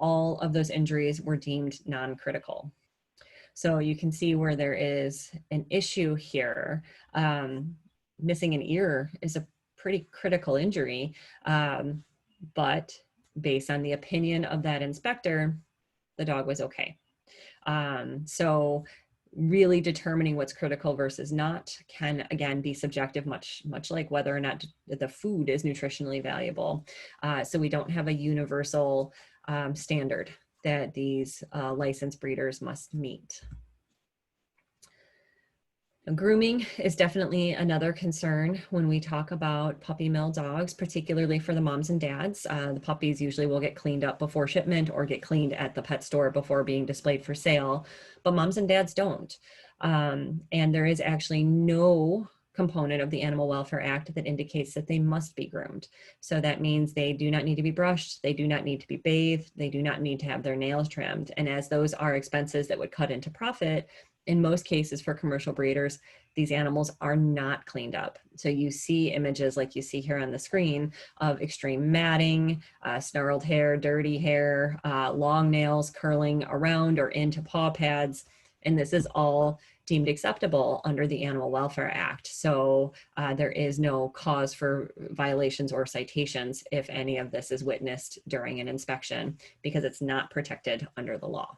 All of those injuries were deemed non-critical. So you can see where there is an issue here. Missing an ear is a pretty critical injury, but based on the opinion of that inspector, the dog was okay. So really determining what's critical versus not can, again, be subjective, much like whether or not the food is nutritionally valuable. So we don't have a universal standard that these licensed breeders must meet. Grooming is definitely another concern when we talk about puppy mill dogs, particularly for the moms and dads. The puppies usually will get cleaned up before shipment or get cleaned at the pet store before being displayed for sale, but moms and dads don't. And there is actually no component of the Animal Welfare Act that indicates that they must be groomed. So that means they do not need to be brushed, they do not need to be bathed, they do not need to have their nails trimmed. And as those are expenses that would cut into profit, in most cases for commercial breeders, these animals are not cleaned up. So you see images like you see here on the screen of extreme matting, snarled hair, dirty hair, long nails curling around or into paw pads. And this is all deemed acceptable under the Animal Welfare Act. So there is no cause for violations or citations if any of this is witnessed during an inspection, because it's not protected under the law.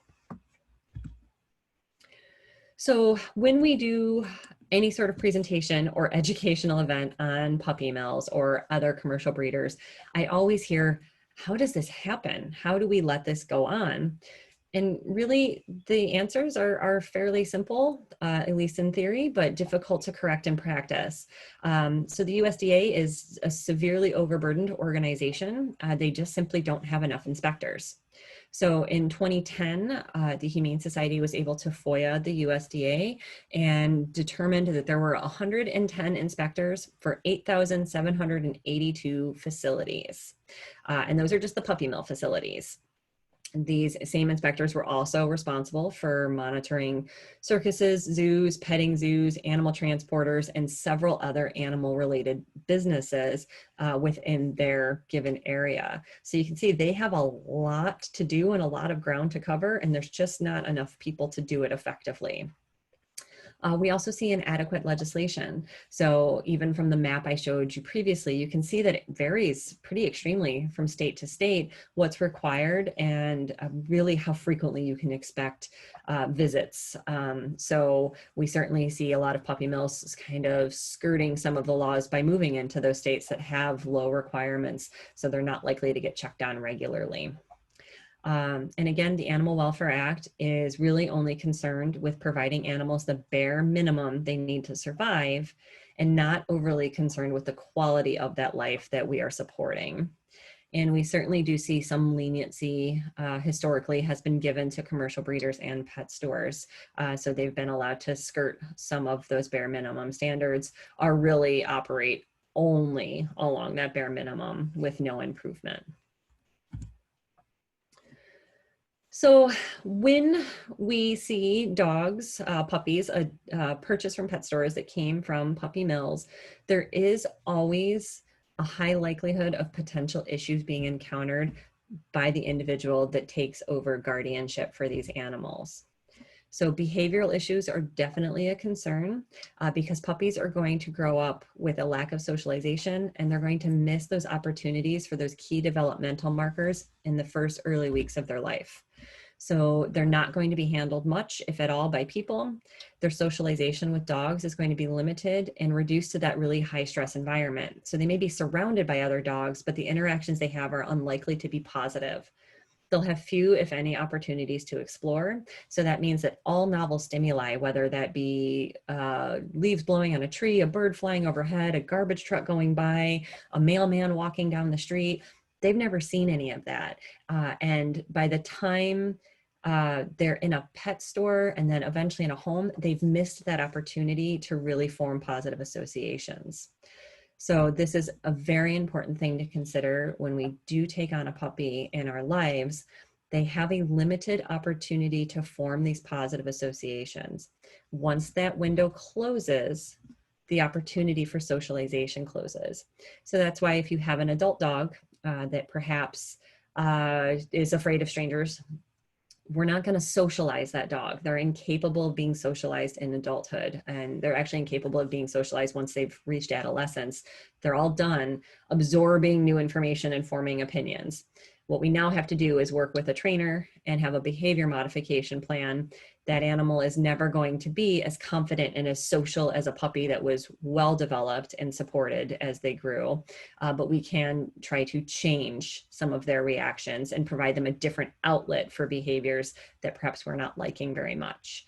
So when we do any sort of presentation or educational event on puppy mills or other commercial breeders, I always hear, how does this happen? How do we let this go on? And really, the answers are fairly simple, at least in theory, but difficult to correct in practice. So the USDA is a severely overburdened organization. They just simply don't have enough inspectors. So in 2010, the Humane Society was able to FOIA the USDA and determined that there were 110 inspectors for 8,782 facilities. And those are just the puppy mill facilities. These same inspectors were also responsible for monitoring circuses, zoos, petting zoos, animal transporters, and several other animal-related businesses within their given area. So you can see they have a lot to do and a lot of ground to cover, and there's just not enough people to do it effectively. We also see inadequate legislation. So even from the map I showed you previously, you can see that it varies pretty extremely from state to state, what's required and really how frequently you can expect visits. So we certainly see a lot of puppy mills kind of skirting some of the laws by moving into those states that have low requirements, so they're not likely to get checked on regularly. And again, the Animal Welfare Act is really only concerned with providing animals the bare minimum they need to survive, and not overly concerned with the quality of that life that we are supporting. And we certainly do see some leniency historically has been given to commercial breeders and pet stores. So they've been allowed to skirt some of those bare minimum standards, or really operate only along that bare minimum with no improvement. So when we see dogs, puppies, purchased from pet stores that came from puppy mills, there is always a high likelihood of potential issues being encountered by the individual that takes over guardianship for these animals. So behavioral issues are definitely a concern because puppies are going to grow up with a lack of socialization, and they're going to miss those opportunities for those key developmental markers in the first early weeks of their life. So they're not going to be handled much, if at all, by people. Their socialization with dogs is going to be limited and reduced to that really high stress environment. So they may be surrounded by other dogs, but the interactions they have are unlikely to be positive. They'll have few, if any, opportunities to explore. So that means that all novel stimuli, whether that be leaves blowing on a tree, a bird flying overhead, a garbage truck going by, a mailman walking down the street, they've never seen any of that. And by the time they're in a pet store and then eventually in a home, they've missed that opportunity to really form positive associations. So this is a very important thing to consider when we do take on a puppy in our lives. They have a limited opportunity to form these positive associations. Once that window closes, the opportunity for socialization closes. So that's why if you have an adult dog that perhaps is afraid of strangers, we're not going to socialize that dog. They're incapable of being socialized in adulthood, and they're actually incapable of being socialized once they've reached adolescence. They're all done absorbing new information and forming opinions. What we now have to do is work with a trainer and have a behavior modification plan. That animal is never going to be as confident and as social as a puppy that was well developed and supported as they grew. But we can try to change some of their reactions and provide them a different outlet for behaviors that perhaps we're not liking very much.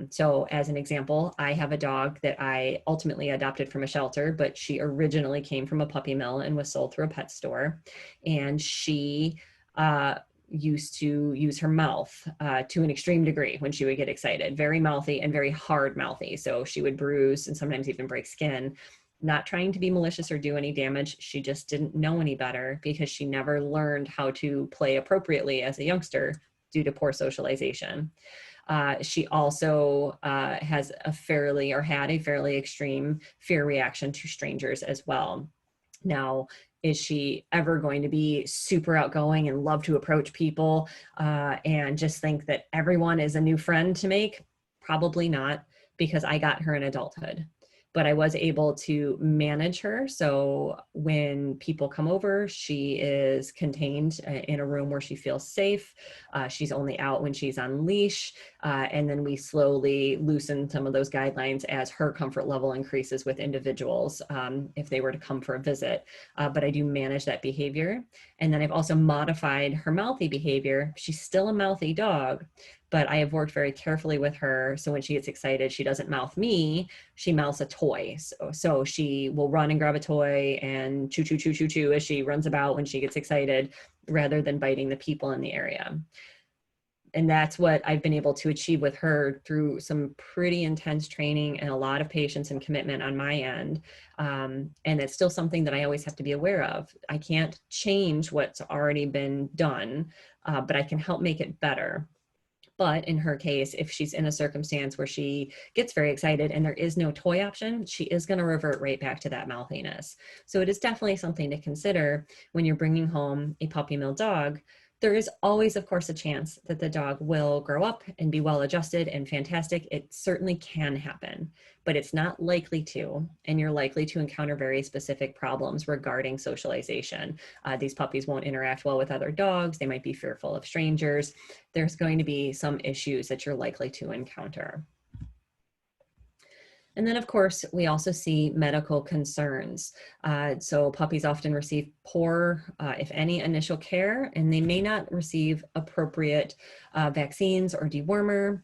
So as an example, I have a dog that I ultimately adopted from a shelter, but she originally came from a puppy mill and was sold through a pet store. And she used to use her mouth to an extreme degree when she would get excited, very mouthy and very hard mouthy. So she would bruise and sometimes even break skin. Not trying to be malicious or do any damage. She just didn't know any better because she never learned how to play appropriately as a youngster due to poor socialization. She also has a fairly, or had a fairly extreme fear reaction to strangers as well. Now, is she ever going to be super outgoing and love to approach people and just think that everyone is a new friend to make? Probably not, because I got her in adulthood. But I was able to manage her. So when people come over, she is contained in a room where she feels safe. She's only out when she's on leash. And then we slowly loosen some of those guidelines as her comfort level increases with individuals if they were to come for a visit. But I do manage that behavior. And then I've also modified her mouthy behavior. She's still a mouthy dog, but I have worked very carefully with her. So when she gets excited, she doesn't mouth me, she mouths a toy. So she will run and grab a toy and chew, chew, chew, chew, chew as she runs about when she gets excited, rather than biting the people in the area. And that's what I've been able to achieve with her through some pretty intense training and a lot of patience and commitment on my end. And it's still something that I always have to be aware of. I can't change what's already been done, but I can help make it better. But in her case, if she's in a circumstance where she gets very excited and there is no toy option, she is going to revert right back to that mouthiness. So it is definitely something to consider when you're bringing home a puppy mill dog. There is always, of course, a chance that the dog will grow up and be well adjusted and fantastic. It certainly can happen, but it's not likely to, and you're likely to encounter very specific problems regarding socialization. These puppies won't interact well with other dogs. They might be fearful of strangers. There's going to be some issues that you're likely to encounter. And then, of course, we also see medical concerns. So puppies often receive poor, if any, initial care, and they may not receive appropriate vaccines or dewormer.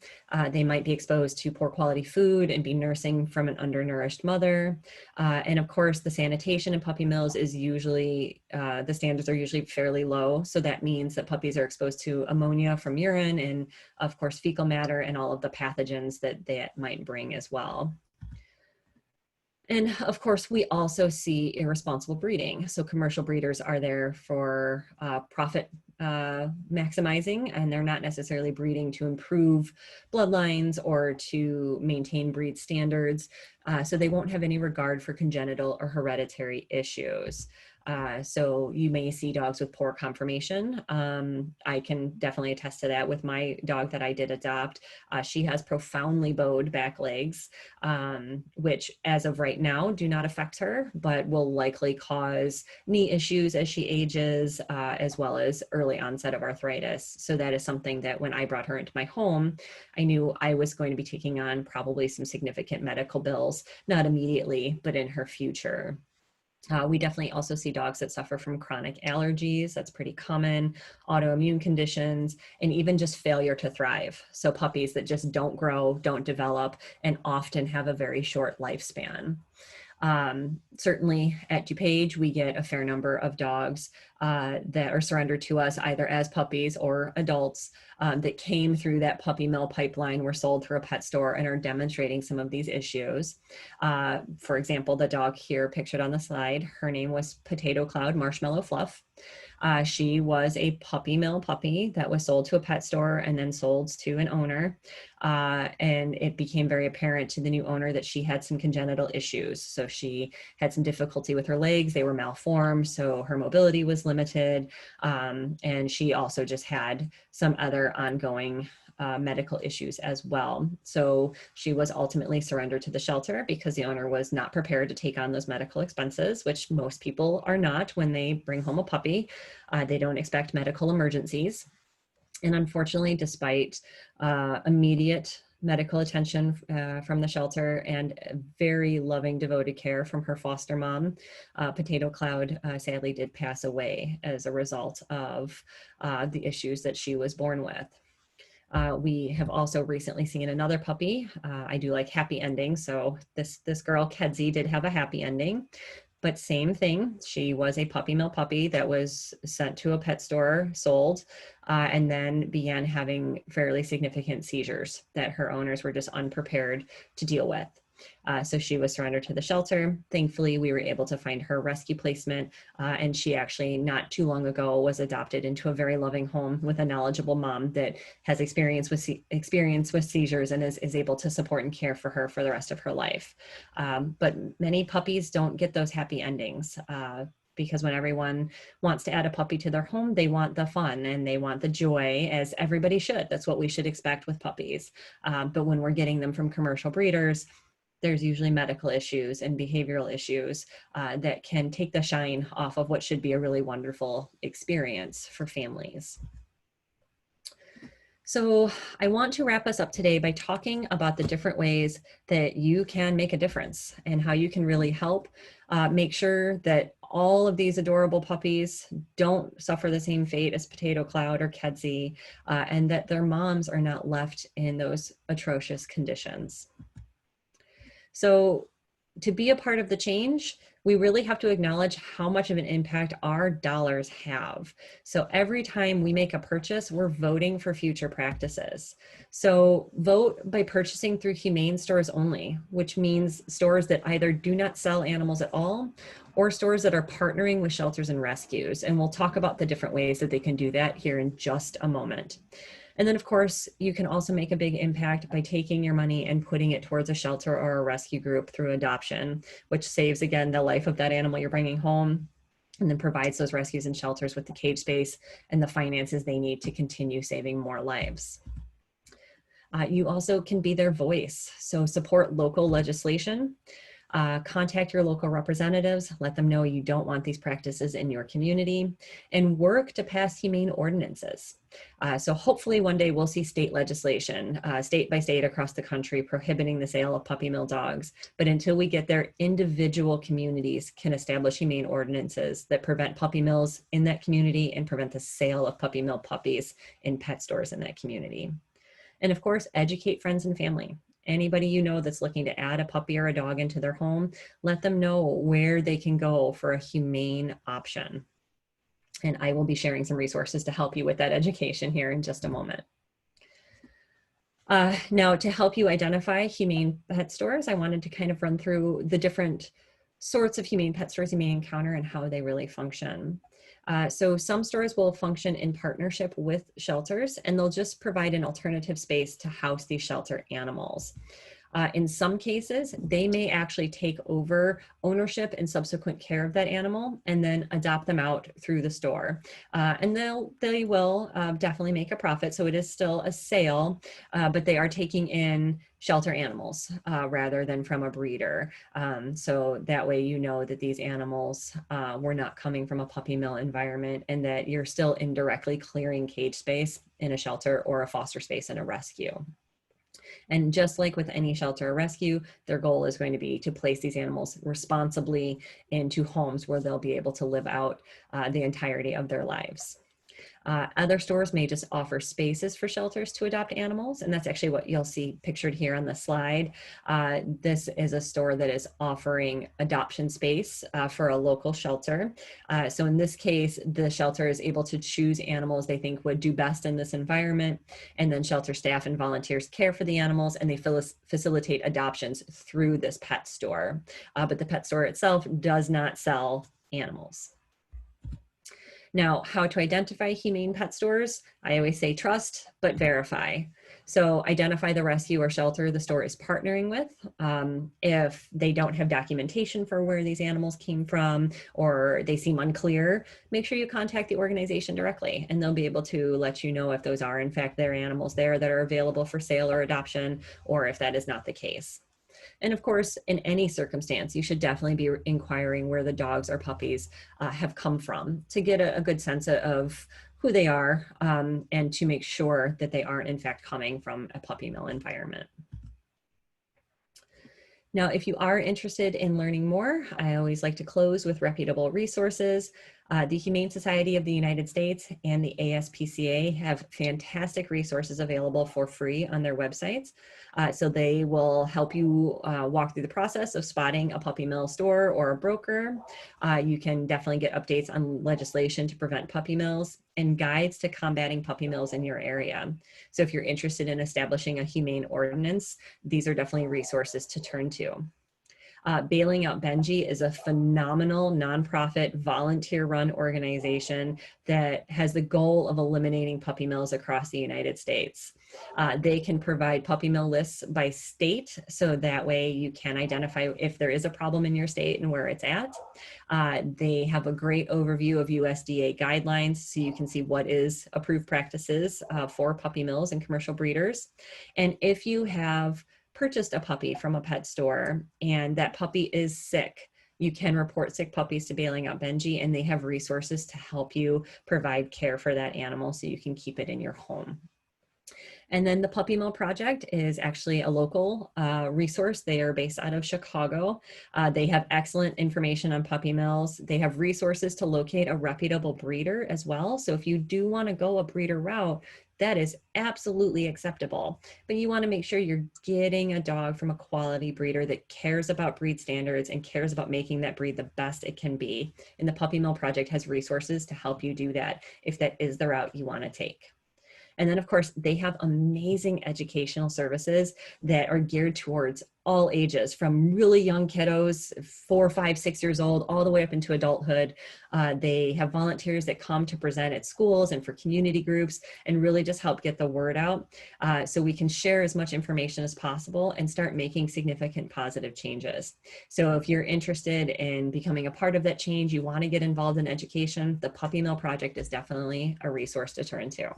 They might be exposed to poor quality food and be nursing from an undernourished mother. And of course, the sanitation in puppy mills is usually, the standards are usually fairly low. So that means that puppies are exposed to ammonia from urine and, of course, fecal matter and all of the pathogens that that might bring as well. And of course, we also see irresponsible breeding. So commercial breeders are there for profit maximizing, and they're not necessarily breeding to improve bloodlines or to maintain breed standards. So they won't have any regard for congenital or hereditary issues. So you may see dogs with poor conformation. I can definitely attest to that with my dog that I did adopt. She has profoundly bowed back legs, which as of right now do not affect her, but will likely cause knee issues as she ages, as well as early onset of arthritis. So that is something that when I brought her into my home, I knew I was going to be taking on probably some significant medical bills, not immediately, but in her future. We definitely also see dogs that suffer from chronic allergies. That's pretty common, autoimmune conditions, and even just failure to thrive. So puppies that just don't grow, don't develop, and often have a very short lifespan. Certainly at DuPage, we get a fair number of dogs that are surrendered to us either as puppies or adults that came through that puppy mill pipeline, were sold through a pet store, and are demonstrating some of these issues. For example, the dog here pictured on the slide, her name was Potato Cloud Marshmallow Fluff. She was a puppy mill puppy that was sold to a pet store and then sold to an owner. And it became very apparent to the new owner that she had some congenital issues. So she had some difficulty with her legs. They were malformed, so her mobility was limited. And she also just had some other ongoing medical issues as well. So she was ultimately surrendered to the shelter because the owner was not prepared to take on those medical expenses, which most people are not when they bring home a puppy. They don't expect medical emergencies. And unfortunately, despite immediate medical attention from the shelter and very loving, devoted care from her foster mom, Potato Cloud sadly did pass away as a result of the issues that she was born with. We have also recently seen another puppy. I do like happy endings. So this girl, Kedzie, did have a happy ending, but same thing. She was a puppy mill puppy that was sent to a pet store, sold, and then began having fairly significant seizures that her owners were just unprepared to deal with. So she was surrendered to the shelter. Thankfully, we were able to find her rescue placement, and she actually not too long ago was adopted into a very loving home with a knowledgeable mom that has experience with seizures and is able to support and care for her for the rest of her life. But many puppies don't get those happy endings. Because when everyone wants to add a puppy to their home, they want the fun and they want the joy, as everybody should. That's what we should expect with puppies. But when we're getting them from commercial breeders, there's usually medical issues and behavioral issues that can take the shine off of what should be a really wonderful experience for families. So I want to wrap us up today by talking about the different ways that you can make a difference and how you can really help make sure that all of these adorable puppies don't suffer the same fate as Potato Cloud or Kedzie, and that their moms are not left in those atrocious conditions. So to be a part of the change, we really have to acknowledge how much of an impact our dollars have. So every time we make a purchase, we're voting for future practices. So vote by purchasing through humane stores only, which means stores that either do not sell animals at all or stores that are partnering with shelters and rescues. And we'll talk about the different ways that they can do that here in just a moment. And then, of course, you can also make a big impact by taking your money and putting it towards a shelter or a rescue group through adoption, which saves, again, the life of that animal you're bringing home, and then provides those rescues and shelters with the cage space and the finances they need to continue saving more lives. You also can be their voice. So support local legislation. Contact your local representatives, let them know you don't want these practices in your community, and work to pass humane ordinances. So hopefully one day we'll see state legislation, state by state across the country, prohibiting the sale of puppy mill dogs. But until we get there, individual communities can establish humane ordinances that prevent puppy mills in that community and prevent the sale of puppy mill puppies in pet stores in that community. And of course, educate friends and family. Anybody you know that's looking to add a puppy or a dog into their home, let them know where they can go for a humane option. And I will be sharing some resources to help you with that education here in just a moment. Now, to help you identify humane pet stores, I wanted to kind of run through the different sorts of humane pet stores you may encounter and how they really function. So some stores will function in partnership with shelters, and they'll just provide an alternative space to house these shelter animals. In some cases, they may actually take over ownership and subsequent care of that animal and then adopt them out through the store. And they will definitely make a profit. So it is still a sale, but they are taking in shelter animals rather than from a breeder. So that way you know that these animals were not coming from a puppy mill environment and that you're still indirectly clearing cage space in a shelter or a foster space in a rescue. And just like with any shelter or rescue, their goal is going to be to place these animals responsibly into homes where they'll be able to live out the entirety of their lives. Other stores may just offer spaces for shelters to adopt animals, and that's actually what you'll see pictured here on the slide. This is a store that is offering adoption space for a local shelter. So in this case, the shelter is able to choose animals they think would do best in this environment, and then shelter staff and volunteers care for the animals, and they facilitate adoptions through this pet store. But the pet store itself does not sell animals. Now, how to identify humane pet stores? I always say trust, but verify. So identify the rescue or shelter the store is partnering with. If they don't have documentation for where these animals came from, or they seem unclear, make sure you contact the organization directly, and they'll be able to let you know if those are in fact their animals there that are available for sale or adoption, or if that is not the case. And of course, in any circumstance, you should definitely be inquiring where the dogs or puppies have come from to get a good sense of who they are, and to make sure that they aren't in fact coming from a puppy mill environment. Now, if you are interested in learning more, I always like to close with reputable resources. The Humane Society of the United States and the ASPCA have fantastic resources available for free on their websites. So they will help you walk through the process of spotting a puppy mill store or a broker. You can definitely get updates on legislation to prevent puppy mills and guides to combating puppy mills in your area. So if you're interested in establishing a humane ordinance, these are definitely resources to turn to. Bailing Out Benji is a phenomenal nonprofit volunteer-run organization that has the goal of eliminating puppy mills across the United States. They can provide puppy mill lists by state, so that way you can identify if there is a problem in your state and where it's at. They have a great overview of USDA guidelines, so you can see what is approved practices for puppy mills and commercial breeders. And if you have purchased a puppy from a pet store and that puppy is sick, you can report sick puppies to Bailing Out Benji, and they have resources to help you provide care for that animal so you can keep it in your home. And then the Puppy Mill Project is actually a local resource. They are based out of Chicago. They have excellent information on puppy mills. They have resources to locate a reputable breeder as well. So if you do want to go a breeder route, that is absolutely acceptable. But you want to make sure you're getting a dog from a quality breeder that cares about breed standards and cares about making that breed the best it can be. And the Puppy Mill Project has resources to help you do that if that is the route you want to take. And then of course, they have amazing educational services that are geared towards all ages, from really young kiddos, 4, 5, 6 years old, all the way up into adulthood. They have volunteers that come to present at schools and for community groups and really just help get the word out, so we can share as much information as possible and start making significant positive changes. So if you're interested in becoming a part of that change, you want to get involved in education, the Puppy Mill Project is definitely a resource to turn to.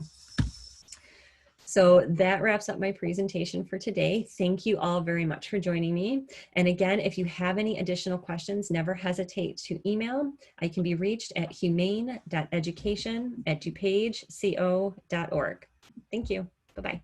So that wraps up my presentation for today. Thank you all very much for joining me. And again, if you have any additional questions, never hesitate to email. I can be reached at humane.education@dupage.co.org. Thank you. Bye-bye.